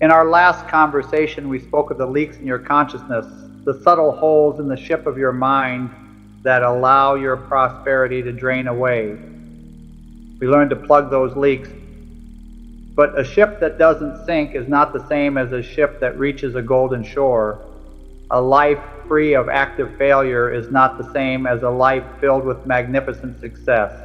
In our last conversation, we spoke of the leaks in your consciousness, the subtle holes in the ship of your mind that allow your prosperity to drain away. We learned to plug those leaks. But a ship that doesn't sink is not the same as a ship that reaches a golden shore. A life free of active failure is not the same as a life filled with magnificent success.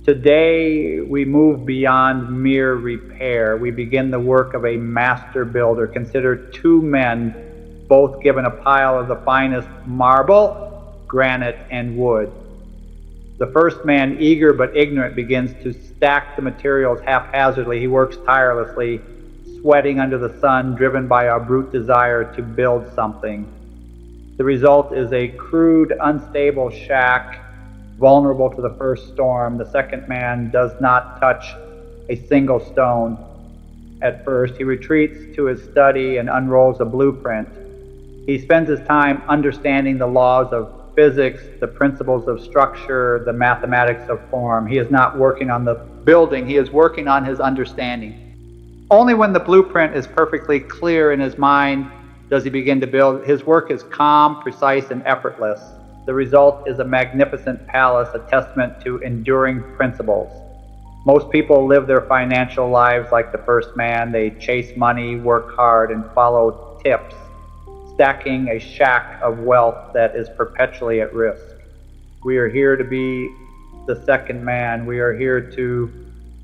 Today, we move beyond mere repair. We begin the work of a master builder. Consider two men, both given a pile of the finest marble, granite, and wood. The first man, eager but ignorant, begins to stack the materials haphazardly. He works tirelessly, sweating under the sun, driven by a brute desire to build something. The result is a crude, unstable shack, vulnerable to the first storm. The second man does not touch a single stone. At first, he retreats to his study and unrolls a blueprint. He spends his time understanding the laws of physics, the principles of structure, the mathematics of form. He is not working on the building, he is working on his understanding. Only when the blueprint is perfectly clear in his mind does he begin to build. His work is calm, precise, and effortless. The result is a magnificent palace, a testament to enduring principles. Most people live their financial lives like the first man. They chase money, work hard, and follow tips, stacking a shack of wealth that is perpetually at risk. We are here to be the second man. We are here to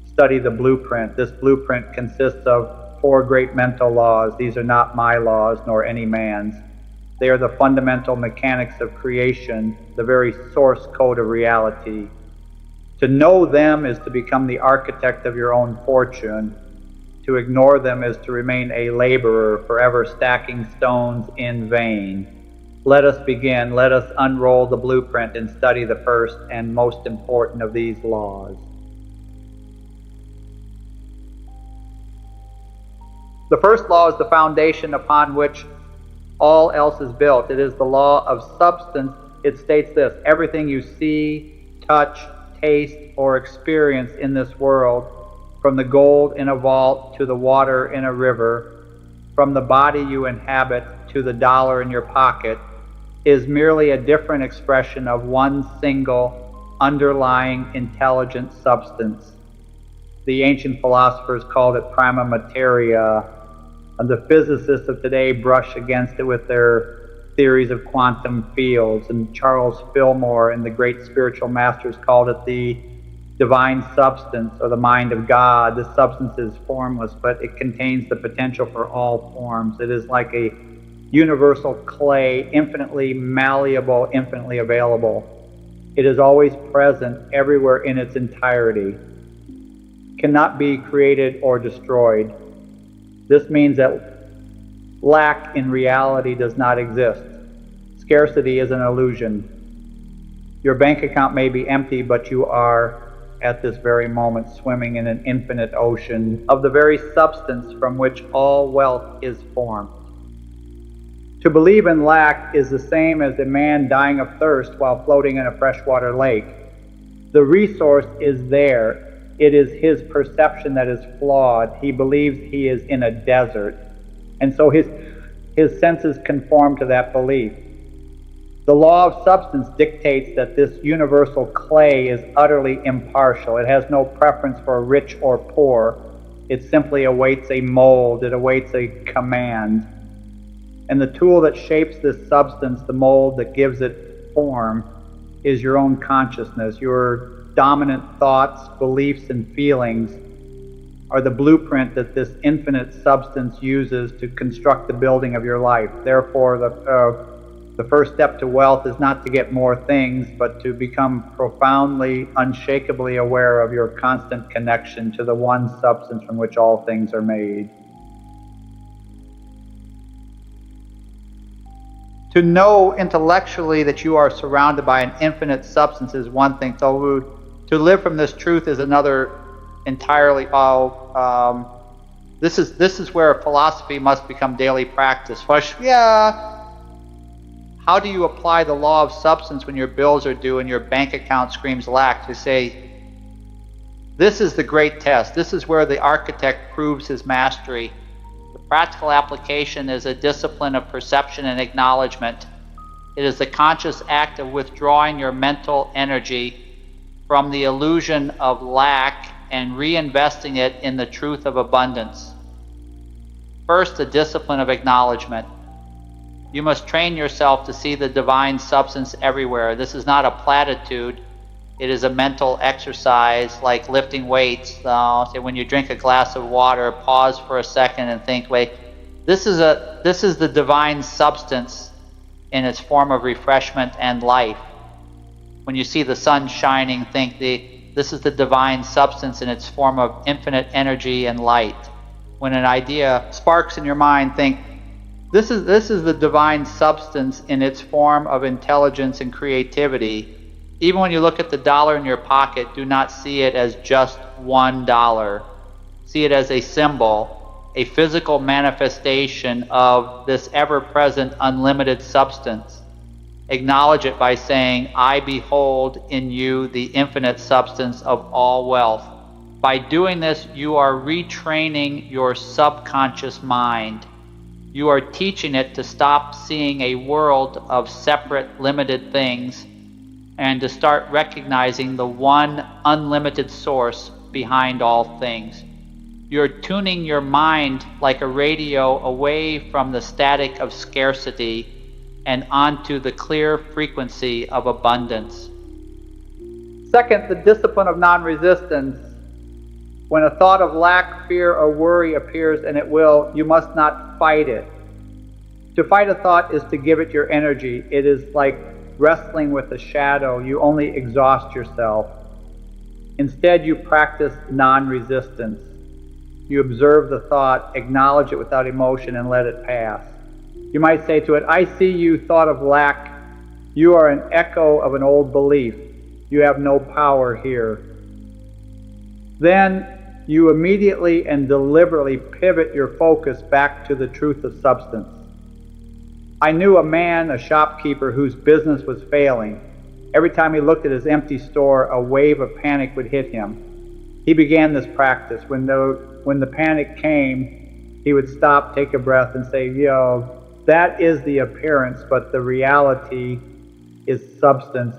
study the blueprint. This blueprint consists of 4 great mental laws. These are not my laws nor any man's. They are the fundamental mechanics of creation, the very source code of reality. To know them is to become the architect of your own fortune. To ignore them is to remain a laborer, forever stacking stones in vain. Let us begin. Let us unroll the blueprint and study the first and most important of these laws. The first law is the foundation upon which all else is built. It is the law of substance. It states this: everything you see, touch, taste, or experience in this world, from the gold in a vault to the water in a river, from the body you inhabit to the dollar in your pocket, is merely a different expression of one single underlying intelligent substance. The ancient philosophers called it prima materia, and the physicists of today brush against it with their theories of quantum fields, and Charles Fillmore and the great spiritual masters called it the divine substance, or the mind of God. This substance is formless, but it contains the potential for all forms. It is like a universal clay, infinitely malleable, infinitely available. It is always present everywhere in its entirety, cannot be created or destroyed. This means that lack in reality does not exist. Scarcity is an illusion. Your bank account may be empty, but you are at this very moment swimming in an infinite ocean of the very substance from which all wealth is formed. To believe in lack is the same as a man dying of thirst while floating in a freshwater lake. The resource is there. It is his perception that is flawed. He believes he is in a desert, and so his senses conform to that belief. The law of substance dictates that this universal clay is utterly impartial. It has no preference for rich or poor. It simply awaits a mold. It awaits a command. And the tool that shapes this substance, the mold that gives it form, is your own consciousness. Your dominant thoughts, beliefs, and feelings are the blueprint that this infinite substance uses to construct the building of your life. Therefore, the first step to wealth is not to get more things, but to become profoundly, unshakably aware of your constant connection to the one substance from which all things are made. To know intellectually that you are surrounded by an infinite substance is one thing. So to live from this truth is another entirely. This is where philosophy must become daily practice. How do you apply the law of substance when your bills are due and your bank account screams lack? To say, this is the great test. This is where the architect proves his mastery. Practical application is a discipline of perception and acknowledgement. It is the conscious act of withdrawing your mental energy from the illusion of lack and reinvesting it in the truth of abundance. First, the discipline of acknowledgement. You must train yourself to see the divine substance everywhere. This is not a platitude. It is a mental exercise like lifting weights. So when you drink a glass of water, pause for a second and think, wait, this is the divine substance in its form of refreshment and life. When you see the sun shining, think this is the divine substance in its form of infinite energy and light. When an idea sparks in your mind, think, this is the divine substance in its form of intelligence and creativity. Even when you look at the dollar in your pocket, do not see it as just $1. See it as a symbol, a physical manifestation of this ever-present unlimited substance. Acknowledge it by saying, I behold in you the infinite substance of all wealth. By doing this, you are retraining your subconscious mind. You are teaching it to stop seeing a world of separate, limited things and to start recognizing the one unlimited source behind all things. You're tuning your mind like a radio away from the static of scarcity and onto the clear frequency of abundance. Second, the discipline of non-resistance. When a thought of lack, fear, or worry appears, and it will, you must not fight it. To fight a thought is to give it your energy. It is like wrestling with a shadow. You only exhaust yourself. Instead, you practice non-resistance. You observe the thought, acknowledge it without emotion, and let it pass. You might say to it, I see you, thought of lack. You are an echo of an old belief. You have no power here. Then you immediately and deliberately pivot your focus back to the truth of substance. I knew a man, a shopkeeper, whose business was failing. Every time he looked at his empty store, a wave of panic would hit him. He began this practice. When the panic came, he would stop, take a breath, and say, that is the appearance, but the reality is substance.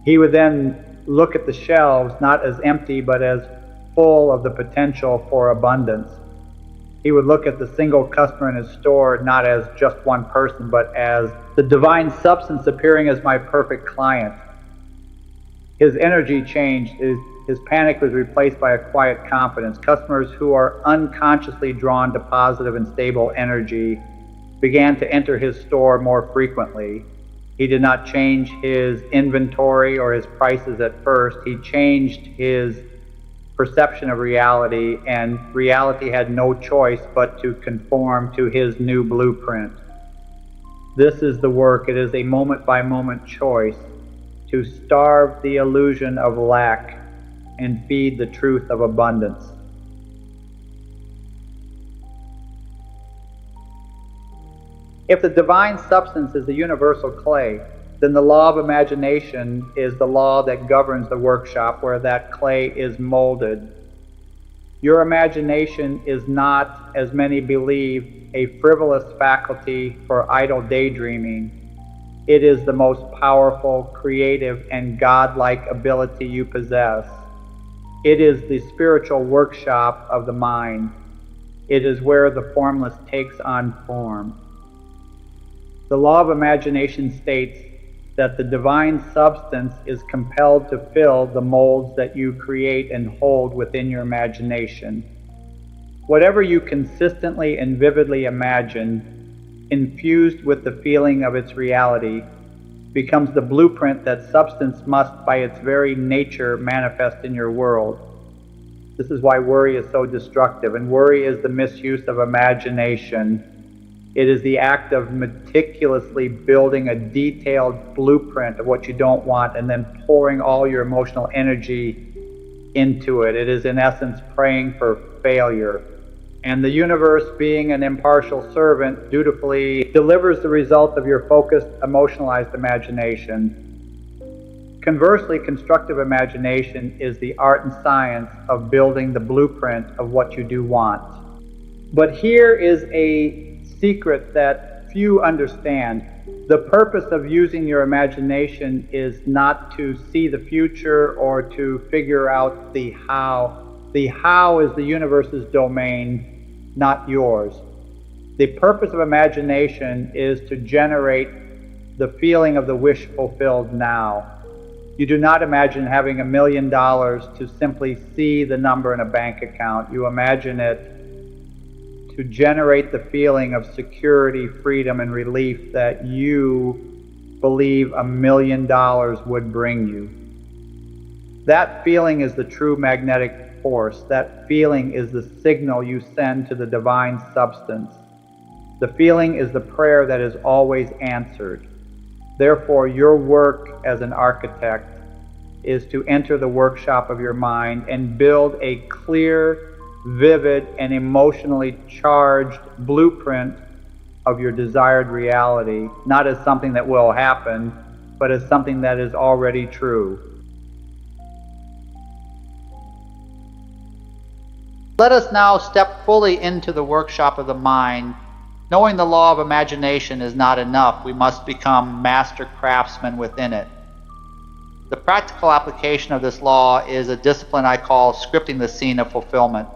He would then look at the shelves not as empty, but as full of the potential for abundance. He would look at the single customer in his store not as just one person, but as the divine substance appearing as my perfect client. His energy changed. His panic was replaced by a quiet confidence. Customers who are unconsciously drawn to positive and stable energy began to enter his store more frequently. He did not change his inventory or his prices at first. He changed his perception of reality, and reality had no choice but to conform to his new blueprint. This is the work. It is a moment-by-moment choice to starve the illusion of lack and feed the truth of abundance. If the divine substance is the universal clay, then the law of imagination is the law that governs the workshop where that clay is molded. Your imagination is not, as many believe, a frivolous faculty for idle daydreaming. It is the most powerful, creative, and godlike ability you possess. It is the spiritual workshop of the mind. It is where the formless takes on form. The law of imagination states that the divine substance is compelled to fill the molds that you create and hold within your imagination. Whatever you consistently and vividly imagine, infused with the feeling of its reality, becomes the blueprint that substance must by its very nature manifest in your world. This is why worry is so destructive, and worry is the misuse of imagination. It is the act of meticulously building a detailed blueprint of what you don't want and then pouring all your emotional energy into it. It is in essence praying for failure. And the universe, being an impartial servant, dutifully delivers the result of your focused, emotionalized imagination. Conversely, constructive imagination is the art and science of building the blueprint of what you do want. But here is a secret that few understand. The purpose of using your imagination is not to see the future or to figure out the how. The how is the universe's domain, not yours. The purpose of imagination is to generate the feeling of the wish fulfilled now. You do not imagine having $1 million to simply see the number in a bank account. You imagine it to generate the feeling of security, freedom, and relief that you believe $1 million would bring you. That feeling is the true magnetic force. That feeling is the signal you send to the divine substance. The feeling is the prayer that is always answered. Therefore, your work as an architect is to enter the workshop of your mind and build a clear, vivid, and emotionally charged blueprint of your desired reality, not as something that will happen, but as something that is already true. Let us now step fully into the workshop of the mind. Knowing the law of imagination is not enough. We must become master craftsmen within it. The practical application of this law is a discipline I call scripting the scene of fulfillment.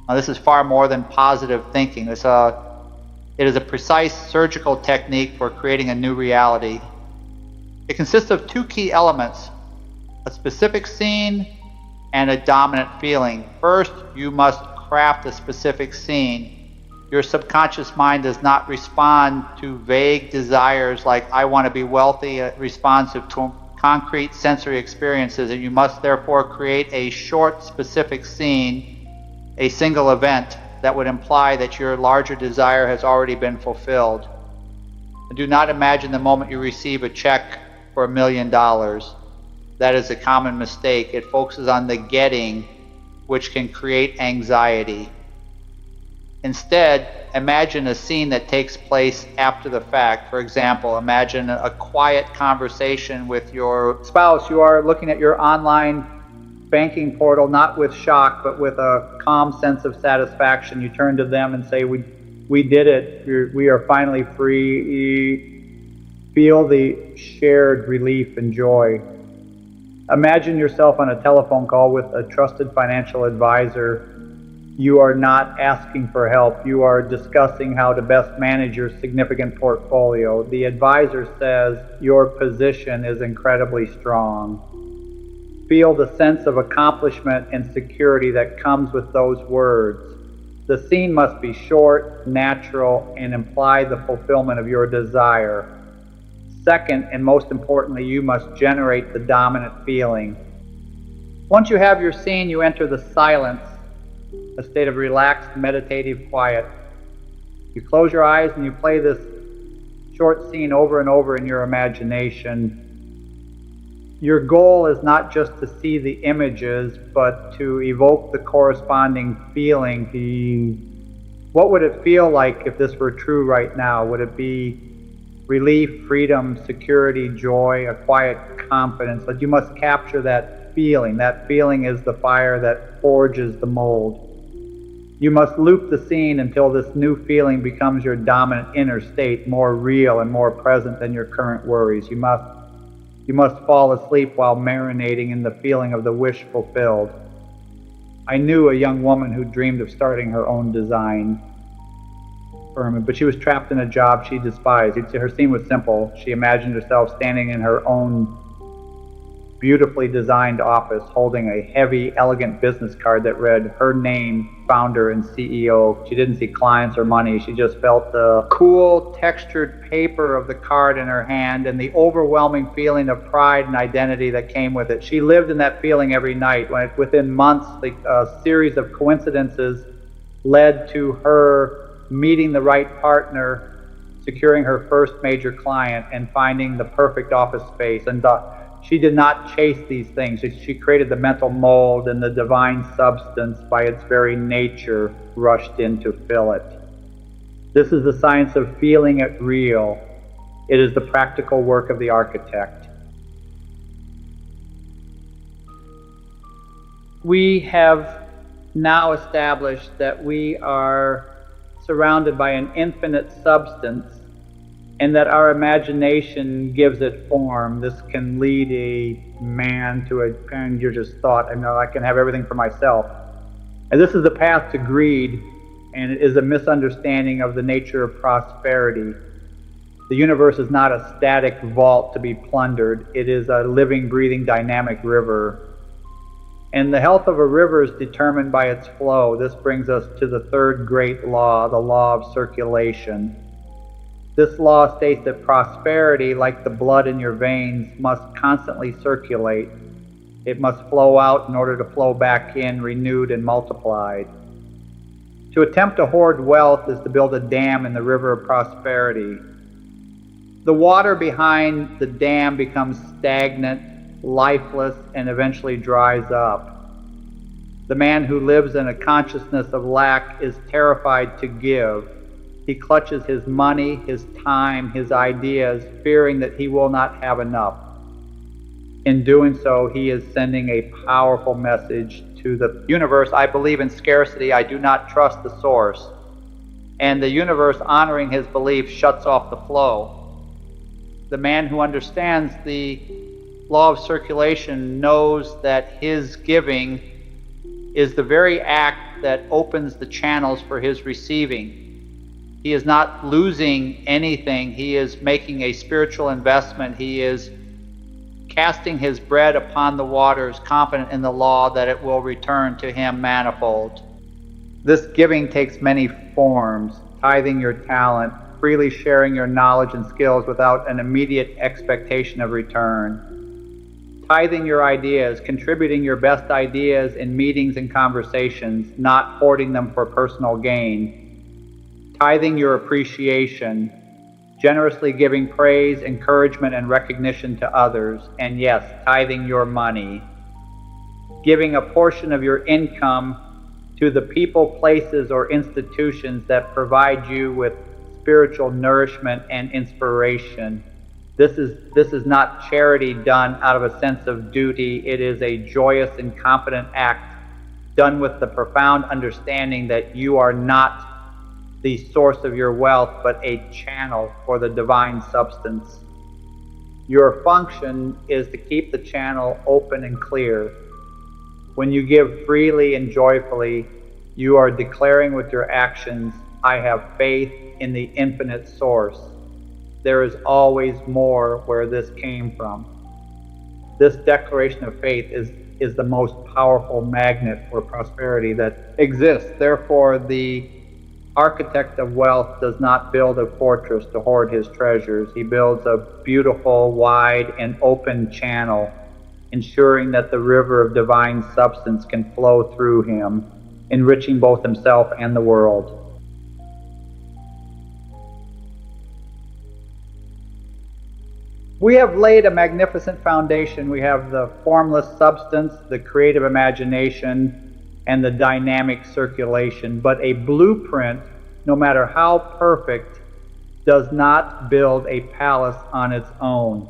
Now, this is far more than positive thinking. It is a precise surgical technique for creating a new reality. It consists of two key elements: a specific scene and a dominant feeling. First, you must craft a specific scene. Your subconscious mind does not respond to vague desires like "I want to be wealthy." It responds to concrete sensory experiences, and you must therefore create a short, specific scene, a single event that would imply that your larger desire has already been fulfilled. And do not imagine the moment you receive a check for $1 million. That is a common mistake. It focuses on the getting, which can create anxiety. Instead, imagine a scene that takes place after the fact. For example, imagine a quiet conversation with your spouse. You are looking at your online banking portal, not with shock, but with a calm sense of satisfaction. You turn to them and say, we did it. We are finally free. Feel the shared relief and joy. Imagine yourself on a telephone call with a trusted financial advisor. You are not asking for help. You are discussing how to best manage your significant portfolio. The advisor says your position is incredibly strong. Feel the sense of accomplishment and security that comes with those words. The scene must be short, natural, and imply the fulfillment of your desire. Second, and most importantly, you must generate the dominant feeling. Once you have your scene, you enter the silence, a state of relaxed, meditative quiet. You close your eyes and you play this short scene over and over in your imagination. Your goal is not just to see the images, but to evoke the corresponding feeling. What would it feel like if this were true right now? Would it be relief, freedom, security, joy, a quiet confidence? But you must capture that feeling. That feeling is the fire that forges the mold. You must loop the scene until this new feeling becomes your dominant inner state, more real and more present than your current worries. You must fall asleep while marinating in the feeling of the wish fulfilled. I knew a young woman who dreamed of starting her own design firm, but she was trapped in a job she despised. Her scene was simple. She imagined herself standing in her own beautifully designed office holding a heavy, elegant business card that read her name, founder and CEO. She didn't see clients or money. She just felt the cool, textured paper of the card in her hand and the overwhelming feeling of pride and identity that came with it. She lived in that feeling every night. Within months, a series of coincidences led to her meeting the right partner, securing her first major client, and finding the perfect office space. And she did not chase these things. She created the mental mold, and the divine substance, by its very nature, rushed in to fill it. This is the science of feeling it real. It is the practical work of the architect. We have now established that we are surrounded by an infinite substance and that our imagination gives it form. This can lead a man to a kind of just thought, I know I can have everything for myself. And this is the path to greed, and it is a misunderstanding of the nature of prosperity. The universe is not a static vault to be plundered. It is a living, breathing, dynamic river. And the health of a river is determined by its flow. This brings us to the third great law, the law of circulation. This law states that prosperity, like the blood in your veins, must constantly circulate. It must flow out in order to flow back in, renewed and multiplied. To attempt to hoard wealth is to build a dam in the river of prosperity. The water behind the dam becomes stagnant, lifeless, and eventually dries up. The man who lives in a consciousness of lack is terrified to give. He clutches his money, his time, his ideas, fearing that he will not have enough. In doing so, he is sending a powerful message to the universe. I believe in scarcity. I do not trust the source. And the universe, honoring his belief, shuts off the flow. The man who understands the law of circulation knows that his giving is the very act that opens the channels for his receiving. He is not losing anything. He is making a spiritual investment. He is casting his bread upon the waters, confident in the law that it will return to him manifold. This giving takes many forms: tithing your talent, freely sharing your knowledge and skills without an immediate expectation of return. Tithing your ideas, contributing your best ideas in meetings and conversations, not hoarding them for personal gain. Tithing your appreciation, generously giving praise, encouragement, and recognition to others. And yes, tithing your money. Giving a portion of your income to the people, places, or institutions that provide you with spiritual nourishment and inspiration. This is not charity done out of a sense of duty. It is a joyous and confident act done with the profound understanding that you are not the source of your wealth, but a channel for the divine substance. Your function is to keep the channel open and clear. When you give freely and joyfully, you are declaring with your actions, I have faith in the infinite source. There is always more where this came from. This declaration of faith is the most powerful magnet for prosperity that exists. Therefore, the architect of wealth does not build a fortress to hoard his treasures. He builds a beautiful, wide, and open channel, ensuring that the river of divine substance can flow through him, enriching both himself and the world. We have laid a magnificent foundation. We have the formless substance, the creative imagination, and the dynamic circulation. But a blueprint, no matter how perfect, does not build a palace on its own.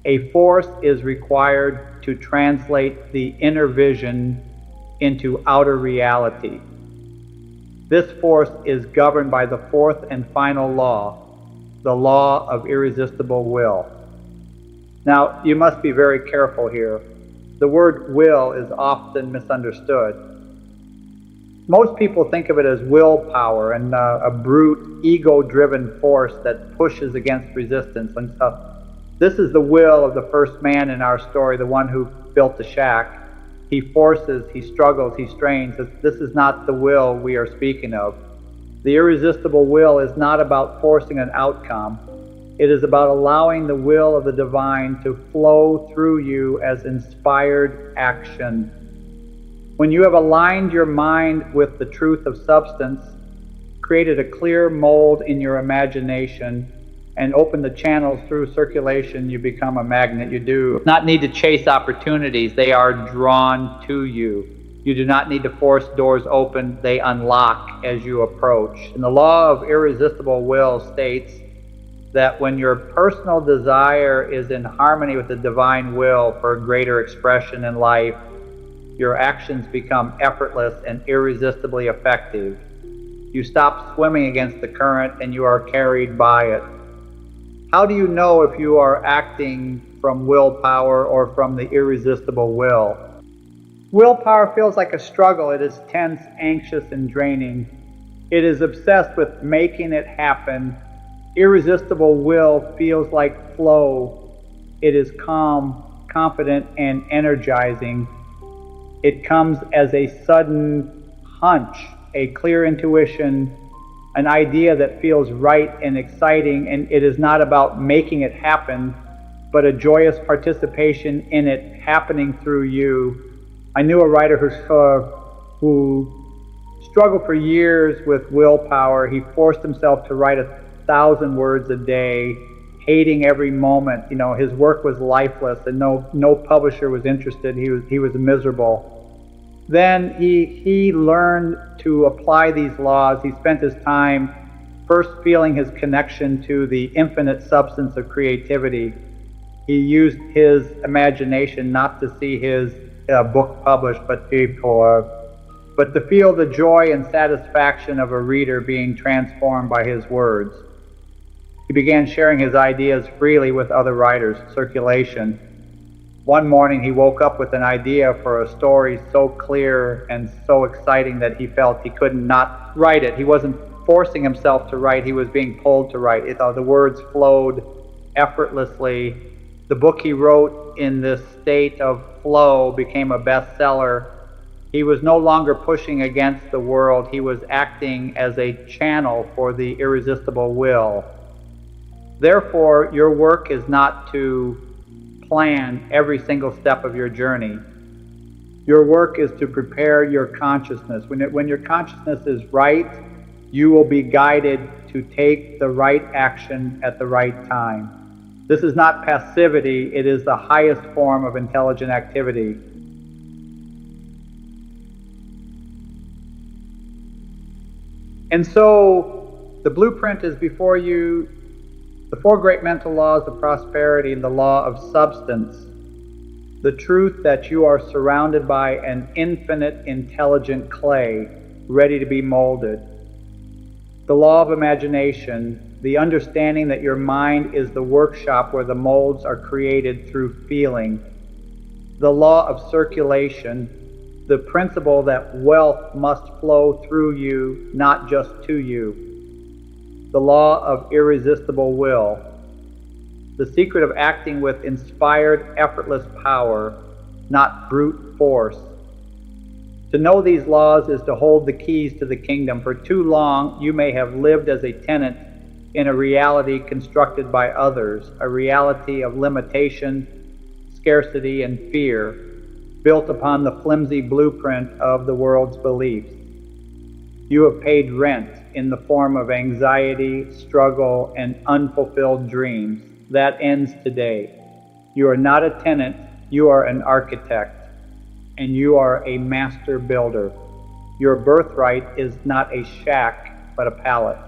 A force is required to translate the inner vision into outer reality. This force is governed by the fourth and final law, the law of irresistible will. Now, you must be very careful here. The word will is often misunderstood. Most people think of it as willpower and a brute, ego-driven force that pushes against resistance. And so this is the will of the first man in our story, the one who built the shack. He forces, he struggles, he strains. This is not the will we are speaking of. The irresistible will is not about forcing an outcome. It is about allowing the will of the divine to flow through you as inspired action. When you have aligned your mind with the truth of substance, created a clear mold in your imagination, and opened the channels through circulation, you become a magnet. You do not need to chase opportunities. They are drawn to you. You do not need to force doors open. They unlock as you approach. And the law of irresistible will states that when your personal desire is in harmony with the divine will for greater expression in life, Your actions become effortless and irresistibly effective. You stop swimming against the current and you are carried by it. How do you know if you are acting from willpower or from the irresistible will? Willpower feels like a struggle. It is tense, anxious, and draining. It is obsessed with making it happen. Irresistible will feels like flow. It is calm, confident, and energizing. It comes as a sudden hunch, a clear intuition, an idea that feels right and exciting, and it is not about making it happen, but a joyous participation in it happening through you. I knew a writer who struggled for years with willpower. He forced himself to write 1,000 words a day, hating every moment. His work was lifeless, and no publisher was interested. He was miserable. Then he learned to apply these laws. He spent his time first feeling his connection to the infinite substance of creativity. He used his imagination not to see his book published, but to feel the joy and satisfaction of a reader being transformed by his words. He began sharing his ideas freely with other writers, circulation. One morning he woke up with an idea for a story so clear and so exciting that he felt he could not write it. He wasn't forcing himself to write, he was being pulled to write. The words flowed effortlessly. The book he wrote in this state of flow became a bestseller. He was no longer pushing against the world, he was acting as a channel for the irresistible will. Therefore, your work is not to plan every single step of your journey. Your work is to prepare your consciousness. When your consciousness is right, you will be guided to take the right action at the right time. This is not passivity, it is the highest form of intelligent activity. And so, the blueprint is before you. The four great mental laws of prosperity and the law of substance. The truth that you are surrounded by an infinite intelligent clay ready to be molded. The law of imagination, the understanding that your mind is the workshop where the molds are created through feeling. The law of circulation, the principle that wealth must flow through you, not just to you. The law of irresistible will, the secret of acting with inspired, effortless power, not brute force. To know these laws is to hold the keys to the kingdom. For too long, you may have lived as a tenant in a reality constructed by others, a reality of limitation, scarcity, and fear, built upon the flimsy blueprint of the world's beliefs. You have paid rent in the form of anxiety, struggle, and unfulfilled dreams. That ends today. You are not a tenant, you are an architect, and you are a master builder. Your birthright is not a shack, but a palace.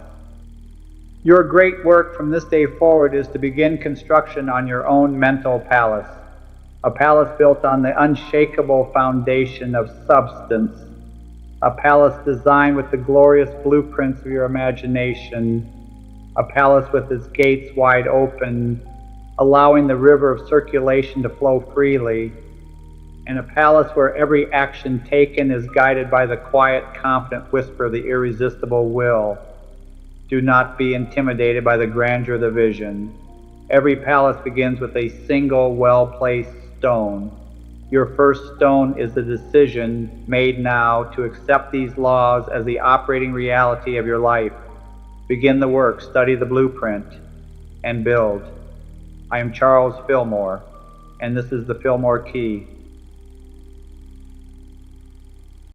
Your great work from this day forward is to begin construction on your own mental palace, a palace built on the unshakable foundation of substance, a palace designed with the glorious blueprints of your imagination, a palace with its gates wide open, allowing the river of circulation to flow freely, and a palace where every action taken is guided by the quiet, confident whisper of the irresistible will. Do not be intimidated by the grandeur of the vision. Every palace begins with a single well-placed stone. Your first stone is the decision made now to accept these laws as the operating reality of your life. Begin the work, study the blueprint, and build. I am Charles Fillmore, and this is the Fillmore Key.